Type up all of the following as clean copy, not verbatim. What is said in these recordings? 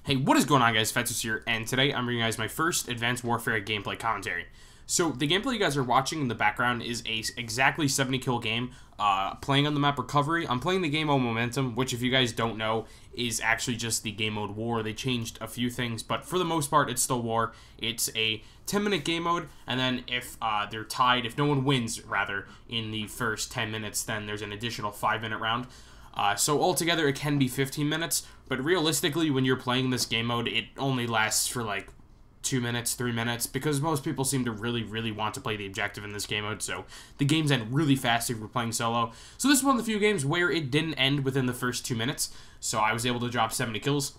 Hey, what is going on, guys? Fetsus here, and today I'm bringing you guys my first Advanced Warfare gameplay commentary. So, the gameplay you guys are watching in the background is a exactly 70-kill game, playing on the map Recovery. I'm playing the game mode Momentum, which, if you guys don't know, is actually just the game mode War. They changed a few things, but for the most part, it's still War. It's a 10-minute game mode, and then if they're tied, if no one wins, rather, in the first 10 minutes, then there's an additional 5-minute round. So altogether, it can be 15 minutes, but realistically, when you're playing this game mode, it only lasts for like 2 minutes, 3 minutes, because most people seem to really want to play the objective in this game mode, so the games end really fast if you're playing solo. So this is one of the few games where it didn't end within the first 2 minutes, so I was able to drop 70 kills.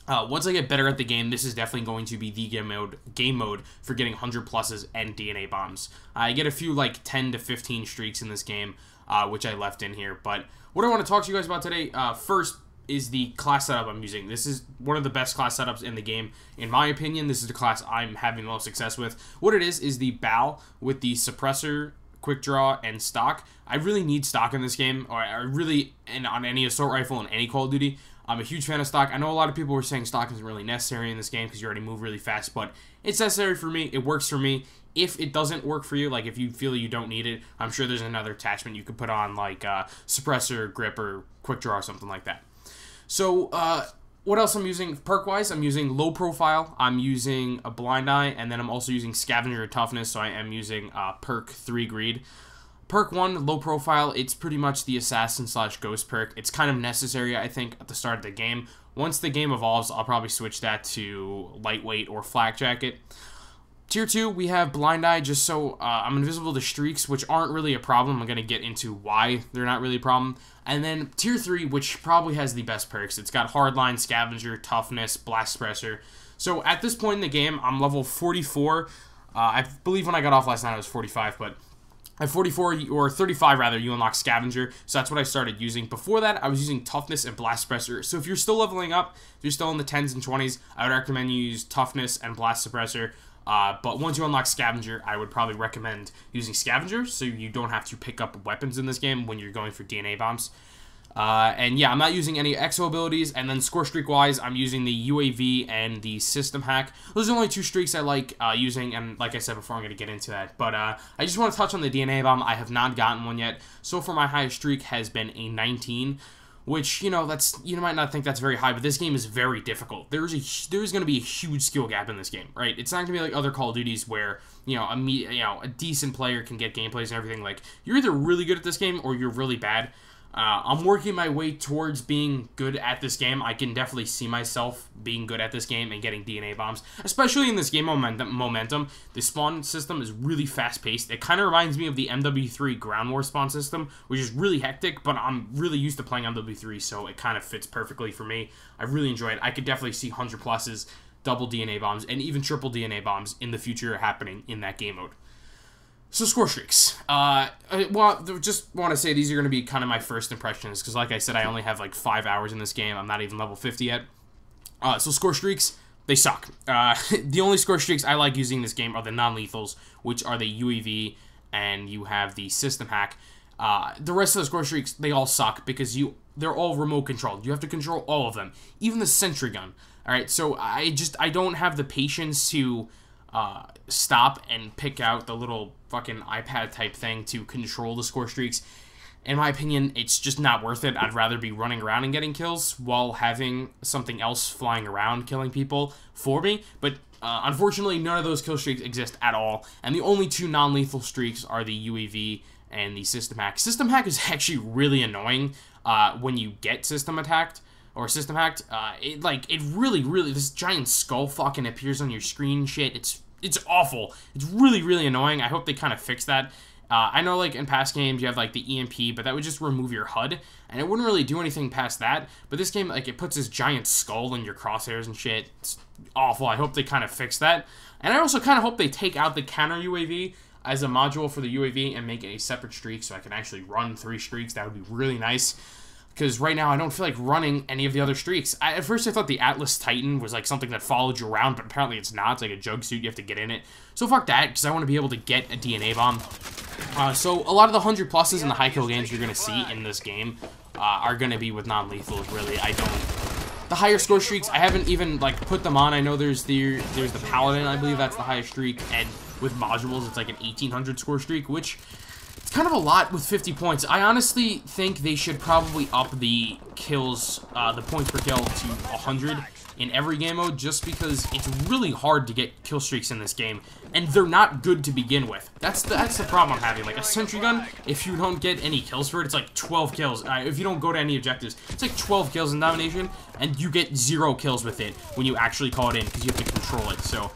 Once I get better at the game, this is definitely going to be the game mode for getting 100 pluses and DNA bombs. I get a few like 10 to 15 streaks in this game, which I left in here, but what I want to talk to you guys about today, first, is the class setup I'm using. This is one of the best class setups in the game. In my opinion, this is the class I'm having the most success with. What it is the BAL with the suppressor, quick draw, and stock. I really need stock in this game, or I really, and on any assault rifle and any Call of Duty. I'm a huge fan of stock. I know a lot of people were saying stock isn't really necessary in this game because you already move really fast, but it's necessary for me. It works for me. If it doesn't work for you, like if you feel you don't need it, I'm sure there's another attachment you could put on, like suppressor, grip, or quick draw, or something like that. So, what else I'm using perk-wise? I'm using low profile, I'm using a blind eye, and then I'm also using scavenger toughness, so I am using perk 3 greed. Perk 1, low profile, it's pretty much the assassin slash ghost perk. It's kind of necessary, I think, at the start of the game. Once the game evolves, I'll probably switch that to lightweight or flak jacket. Tier 2, we have Blind Eye, just so I'm invisible to streaks, which aren't really a problem. I'm going to get into why they're not really a problem. And then Tier 3, which probably has the best perks. It's got Hardline, Scavenger, Toughness, Blast Suppressor. So at this point in the game, I'm level 44. I believe when I got off last night, I was 45, but at 44, or 35 rather, you unlock Scavenger, so that's what I started using. Before that, I was using Toughness and Blast Suppressor. So if you're still leveling up, if you're still in the 10s and 20s, I would recommend you use Toughness and Blast Suppressor. But once you unlock Scavenger, I would probably recommend using Scavenger, so you don't have to pick up weapons in this game when you're going for DNA bombs. And yeah, I'm not using any exo abilities, and then score streak-wise, I'm using the UAV and the system hack. Those are the only 2 streaks I like using, and like I said before, I'm going to get into that. But I just want to touch on the DNA bomb. I have not gotten one yet. So far, my highest streak has been a 19. Which, you know, you might not think that's very high, but this game is very difficult. There's going to be a huge skill gap in this game, right? It's not going to be like other Call of Duties where, you know, a decent player can get gameplays and everything. Like, you're either really good at this game or you're really bad. I'm working my way towards being good at this game. I can definitely see myself being good at this game and getting DNA bombs, especially in this game Momentum. The spawn system is really fast-paced. It kind of reminds me of the MW3 Ground War spawn system, which is really hectic, but I'm really used to playing MW3, so it kind of fits perfectly for me. I really enjoy it. I could definitely see 100 pluses, double DNA bombs, and even triple DNA bombs in the future happening in that game mode. So, score streaks. Well, just want to say these are going to be kind of my first impressions, because like I said, I only have like 5 hours in this game. I'm not even level 50 yet. So, score streaks, they suck. The only score streaks I like using in this game are the non-lethals, which are the UAV, and you have the system hack. The rest of the score streaks, they all suck, because they're all remote controlled. You have to control all of them, even the sentry gun. Alright, so I don't have the patience to stop and pick out the little fucking iPad type thing to control the score streaks. In my opinion, it's just not worth it. I'd rather be running around and getting kills while having something else flying around killing people for me. But unfortunately, none of those kill streaks exist at all. And the only 2 non-lethal streaks are the UAV and the system hack. System hack is actually really annoying when you get system attacked. Or system hacked, it really, this giant skull fucking appears on your screen shit. It's awful. It's really annoying. I hope they kind of fix that. I know, like, in past games, you have, like, the EMP, but that would just remove your HUD, and it wouldn't really do anything past that. But this game, like, it puts this giant skull in your crosshairs and shit. It's awful. I hope they kind of fix that. And I also kind of hope they take out the counter UAV as a module for the UAV and make it a separate streak so I can actually run 3 streaks. That would be really nice. Because right now, I don't feel like running any of the other streaks. At first, I thought the Atlas Titan was like something that followed you around, but apparently it's not. It's like a jug suit. You have to get in it. So fuck that, because I want to be able to get a DNA bomb. So a lot of the 100 pluses and the high kill games you're going to see in this game are going to be with non-lethals, really. the higher score streaks, I haven't even like put them on. I know there's the Paladin, I believe that's the highest streak, and with modules, it's like an 1800 score streak, which it's kind of a lot with 50 points. I honestly think they should probably up the kills, the points per kill to 100 in every game mode, just because it's really hard to get kill streaks in this game, and they're not good to begin with. That's the problem I'm having. Like a sentry gun, if you don't get any kills for it, it's like 12 kills. If you don't go to any objectives, it's like 12 kills in domination, and you get 0 kills with it when you actually call it in, because you have to control it. So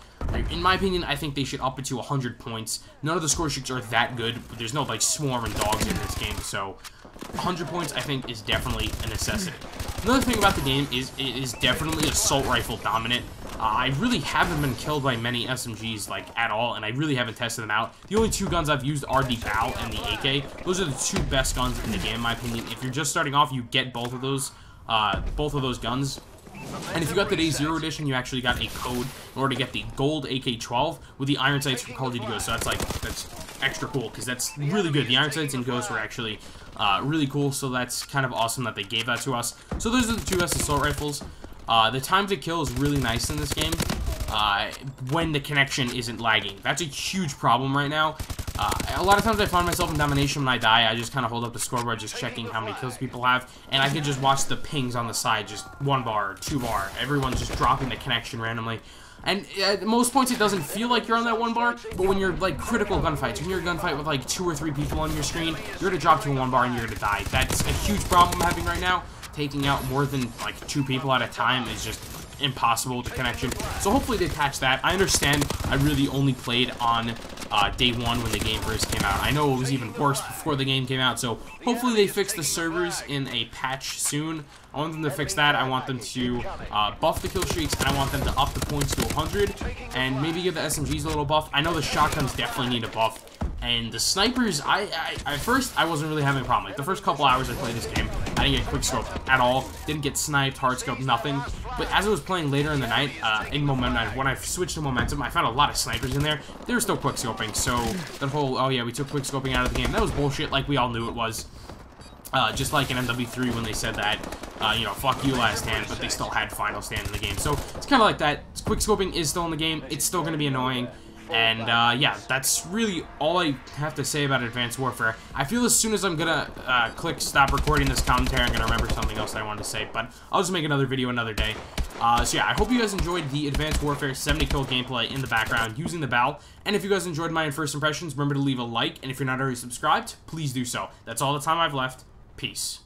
in my opinion, I think they should up it to 100 points. None of the score streaks are that good. There's no like swarm and dogs in this game, so 100 points I think is definitely a necessity. Another thing about the game is it is definitely assault rifle dominant. I really haven't been killed by many SMGs like at all, and I really haven't tested them out. The only 2 guns I've used are the BAL and the AK. Those are the 2 best guns in the game, in my opinion. If you're just starting off, you get both of those guns. And if you got the Day 0 edition, you actually got a code in order to get the gold AK-12 with the iron sights from Call of Duty Ghost. So that's extra cool, because that's really good. The iron sights and Ghost were actually really cool, so that's kind of awesome that they gave that to us. So those are the 2 best assault rifles. The time to kill is really nice in this game when the connection isn't lagging. That's a huge problem right now. A lot of times I find myself in domination when I die. I just kind of hold up the scoreboard just checking how many kills people have, and I can just watch the pings on the side, just 1 bar, 2 bar. Everyone's just dropping the connection randomly. And at most points it doesn't feel like you're on that 1 bar, but when you're like critical gunfights, when you're a gunfight with like 2 or 3 people on your screen, you're gonna drop to a 1 bar and you're gonna die. That's a huge problem I'm having right now. Taking out more than like 2 people at a time is just impossible with the connection. So hopefully they patch that. I understand I really only played on day 1 when the game first came out. I know it was even worse before the game came out, so hopefully they fix the servers in a patch soon. I want them to fix that. I want them to buff the kill streaks, and I want them to up the points to 100, and maybe give the SMGs a little buff. I know the shotguns definitely need a buff. And the snipers, at first, I wasn't really having a problem. Like, the first couple hours I played this game, I didn't get quickscoped at all. Didn't get sniped, hardscope, nothing. But as I was playing later in the night, in Momentum, when I switched to Momentum, I found a lot of snipers in there. They were still quickscoping, so that whole, oh yeah, we took quickscoping out of the game, that was bullshit, like we all knew it was. Just like in MW3 when they said that, you know, fuck you last stand, but they still had final stand in the game. So it's kind of like that. Quickscoping is still in the game. It's still going to be annoying. And, yeah, that's really all I have to say about Advanced Warfare. I feel as soon as I'm gonna click stop recording this commentary, I'm gonna remember something else I wanted to say, but I'll just make another video another day. So yeah, I hope you guys enjoyed the Advanced Warfare 70 kill gameplay in the background using the BAL. And if you guys enjoyed my first impressions, remember to leave a like, and if you're not already subscribed, please do so. That's all the time I've left. Peace.